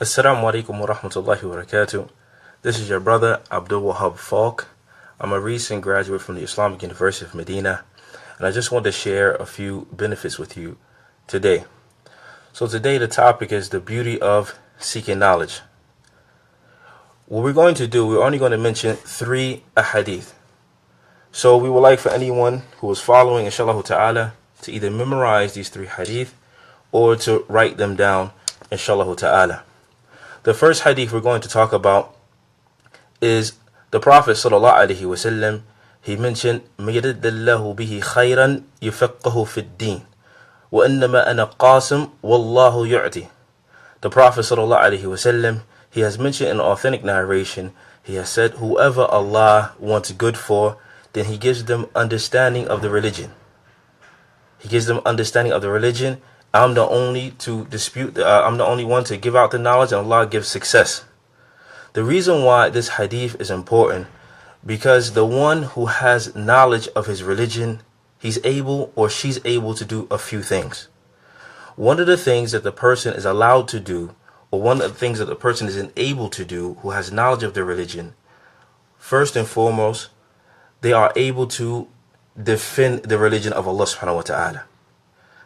Assalamu alaikum wa rahmatullahi wa barakatuh. This is your brother Abdul Wahaab Faulk. I'm a recent graduate from the Islamic University of Medina, and I just want to share a few benefits with you today. So today the topic is the beauty of seeking knowledge. What we're going to do, we're only going to mention 3 ahadith. So we would like for anyone who is following, inshallah ta'ala, to either memorize these 3 hadith or to write them down, inshallah ta'ala. The first hadith we're going to talk about is the Prophet sallallahu alaihi wasallam. He mentioned, "Man yuridillahu bihi khayran yufaqqahu fid din, wa innama ana qasim wallahu yu'ti." The Prophet sallallahu alaihi wasallam, he has mentioned in an authentic narration, he has said, whoever Allah wants good for, then He gives them understanding of the religion. He gives them understanding of the religion. I'm the only one to give out the knowledge, and Allah gives success. The reason why this hadith is important, because the one who has knowledge of his religion, he's able or she's able to do a few things. One of the things that the person is allowed to do, or one of the things that the person is enabled to do who has knowledge of the religion, first and foremost, they are able to defend the religion of Allah subhanahu wa ta'ala.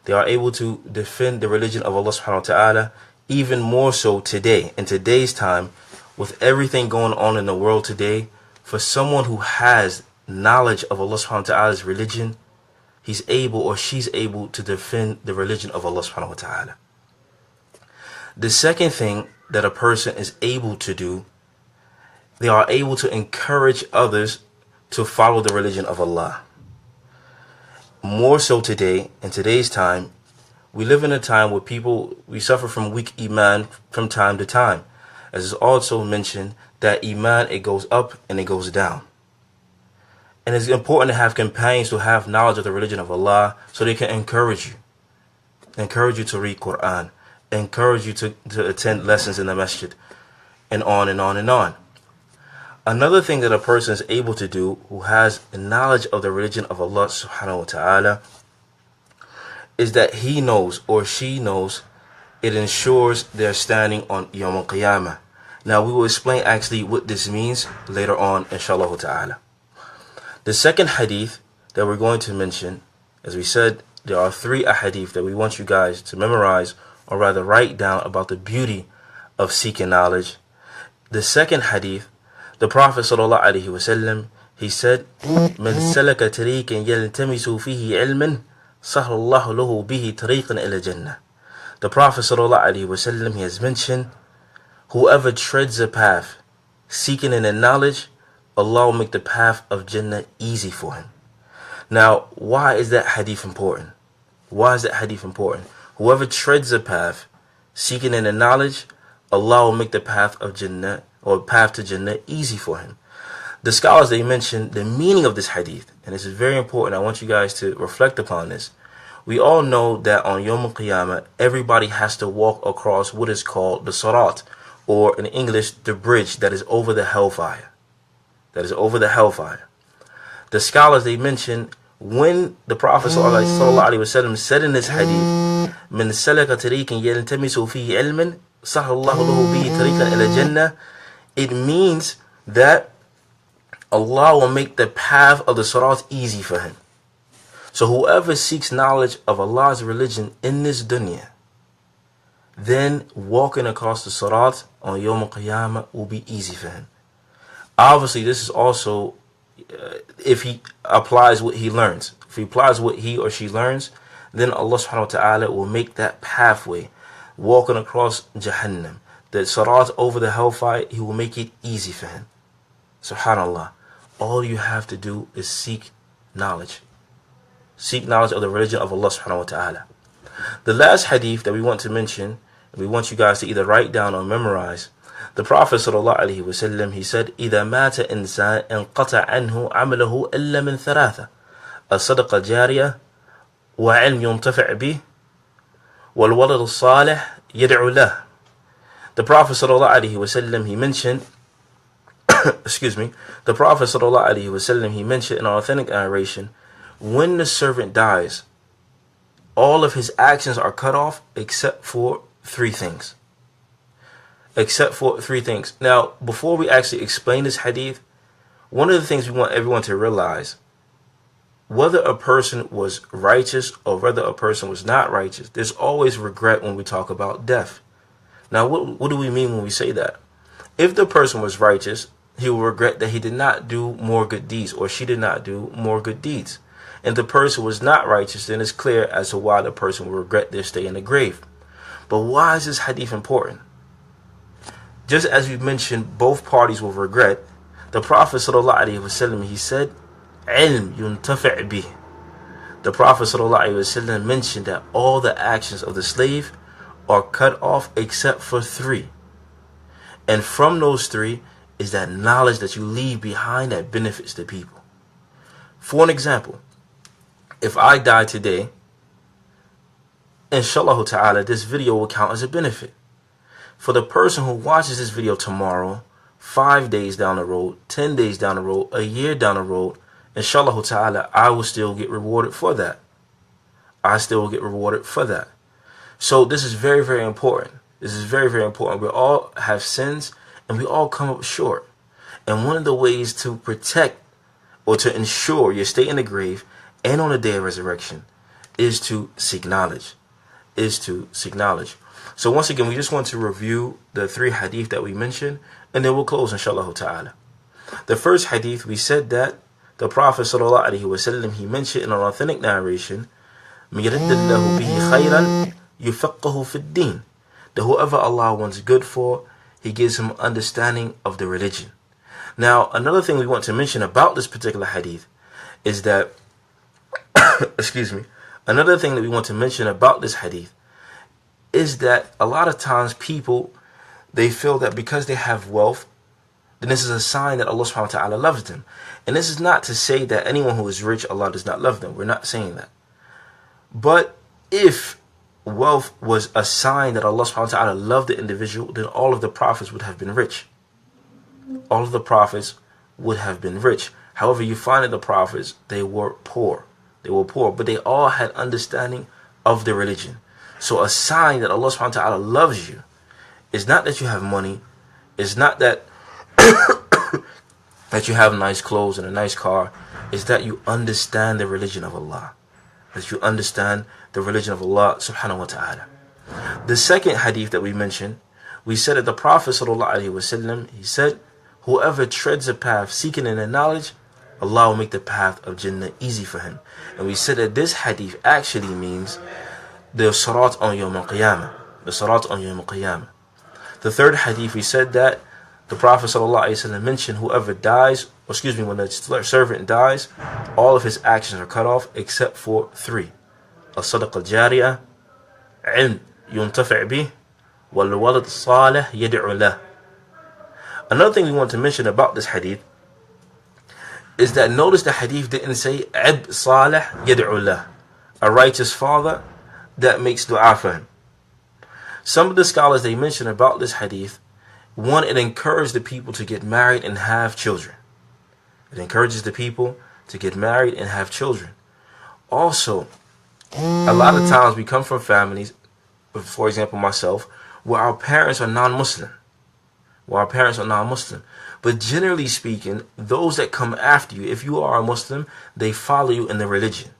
They are able to defend the religion of Allah subhanahu wa ta'ala, even more so today, in today's time, with everything going on in the world today. For someone who has knowledge of Allah subhanahu wa ta'ala's religion, he's able or she's able to defend the religion of Allah subhanahu wa ta'ala. The second thing that a person is able to do, they are able to encourage others to follow the religion of Allah. More so today, in today's time, we live in a time where we suffer from weak iman from time to time. As is also mentioned, that iman, it goes up and it goes down. And it's important to have companions who have knowledge of the religion of Allah, so they can encourage you to read Quran, encourage you to attend lessons in the masjid, and on and on and on. Another thing that a person is able to do who has knowledge of the religion of Allah subhanahu wa ta'ala is that he knows or she knows it ensures their standing on Yawm al-Qiyamah. Now we will explain actually what this means later on, inshallah ta'ala. The second hadith that we're going to mention, as we said, there are 3 ahadith that we want you guys to memorize, or rather write down, about the beauty of seeking knowledge. The second hadith, the Prophet sallallahu alaihi wasallam, he said, "Man salaka tariqan yaltamisu fihi ilman, sahlallahu lahu bihi tariqan ila jannah." The Prophet sallallahu alaihi wasallam, he has mentioned, whoever treads a path seeking in a knowledge, Allah will make the path of Jannah easy for him. Now, why is that hadith important? Why is that hadith important? Whoever treads a path seeking in a knowledge, Allah will make the path of Jannah, or path to Jannah, easy for him. The scholars, they mention the meaning of this hadith, and this is very important. I want you guys to reflect upon this. We all know that on Yawm al-Qiyamah, everybody has to walk across what is called the Sirat, or in English, the bridge that is over the hellfire. That is over the hellfire. The scholars, they mention, when the Prophet sallallahu alaihi wasallam said in this hadith, "Man salaka tariqan yaltamisu fihi ilman, sahlallahu lahu bihi tariqan ila jannah," it means that Allah will make the path of the Sirat easy for him. So whoever seeks knowledge of Allah's religion in this dunya, then walking across the Sirat on Yawm al-Qiyamah will be easy for him. Obviously, this is also if he applies what he learns. If he applies what he or she learns, then Allah subhanahu wa ta'ala will make that pathway, walking across Jahannam, the Sirat over the hellfire, He will make it easy for him. Subhanallah. All you have to do is seek knowledge. Seek knowledge of the religion of Allah subhanahu wa ta'ala. The last hadith that we want to mention, we want you guys to either write down or memorize. The Prophet sallallahu alaihi wasallam, he said, "إذا مات إنسان انقطع عنه عمله إلا من ثلاثة الصدقة جارية وعلم ينتفع به والولد الصالح يدعو له." The Prophet sallallahu alaihi wasallam, he mentioned, the Prophet sallallahu alaihi wasallam, he mentioned in an authentic narration, when the servant dies, all of his actions are cut off except for 3 things. except for three things. Now, before we actually explain this hadith, one of the things we want everyone to realize, whether a person was righteous or whether a person was not righteous, there's always regret when we talk about death. Now, what do we mean when we say that? If the person was righteous, he will regret that he did not do more good deeds, or she did not do more good deeds. And the person was not righteous, then it's clear as to why the person will regret their stay in the grave. But why is this hadith important? Just as we mentioned, both parties will regret. The Prophet ﷺ, he said, "Ilm yuntafi' bih." The Prophet ﷺ mentioned that all the actions of the slave are cut off except for three. And from those three is that knowledge that you leave behind that benefits the people. For an example, if I die today, inshallah ta'ala, this video will count as a benefit. For the person who watches this video tomorrow, 5 days down the road, 10 days down the road, a year down the road, inshallah ta'ala, I will still get rewarded for that. I still will get rewarded for that. So this is very, very important. This is very, very important. We all have sins and we all come up short. And one of the ways to protect or to ensure your stay in the grave and on the day of resurrection is to seek knowledge. So once again, we just want to review the three hadith that we mentioned, and then we'll close inshallah ta'ala. The first hadith, we said that the Prophet sallallahu alaihi wasallam, he mentioned in an authentic narration, مِيَرِدَّ بِهِ خَيْرًا يُفَقَّهُ فِي الدِّينِ, that whoever Allah wants good for, he gives him understanding of the religion. Now, another thing we want to mention about this particular hadith is that, another thing that we want to mention about this hadith is that a lot of times people, they feel that because they have wealth, then this is a sign that Allah subhanahu wa ta'ala loves them. And this is not to say that anyone who is rich, Allah does not love them. We're not saying that. But if wealth was a sign that Allah subhanahu wa ta'ala loved the individual, then all of the prophets would have been rich. All of the prophets would have been rich. However, you find that the prophets, they were poor. They were poor, but they all had understanding of the religion. So a sign that Allah subhanahu wa ta'ala loves you is not that you have money, it's not that that you have nice clothes and a nice car, is that you understand the religion of Allah. That you understand the religion of Allah subhanahu wa ta'ala. The second hadith that we mentioned, we said that the Prophet sallallahu alaihi wasallam, he said, whoever treads a path seeking in the knowledge, Allah will make the path of Jannah easy for him. And we said that this hadith actually means the Sirat on Yawm al-Qiyamah. The Sirat on Yawm al-Qiyamah. The third hadith, we said that the Prophet ﷺ mentioned whoever dies, when the servant dies, all of his actions are cut off except for three. As-Sadaqa al-Jariyah, ilm yuntafi' bih, wal-walad salih yad'u lah. Another thing we want to mention about this hadith is that notice the hadith didn't say ab salih yad'u lah, a righteous father that makes dua for him. Some of the scholars, they mention about this hadith, one, it encouraged the people to get married and have children. It encourages the people to get married and have children. Also, a lot of times we come from families, for example myself, where our parents are non-Muslim. But generally speaking, those that come after you, if you are a Muslim, they follow you in the religion.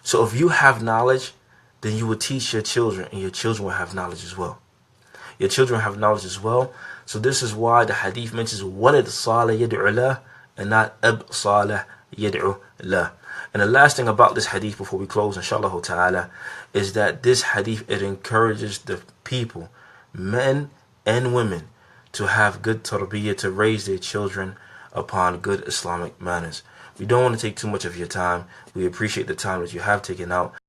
So if you have knowledge, then you will teach your children, and your children will have knowledge as well. So this is why the hadith mentions walad salih yad'u lah and not ab salih yad'u lah. And the last thing about this hadith before we close inshallah ta'ala is that this hadith, it encourages the people, men and women, to have good tarbiyah, to raise their children upon good Islamic manners. We don't want to take too much of your time. We appreciate the time that you have taken out.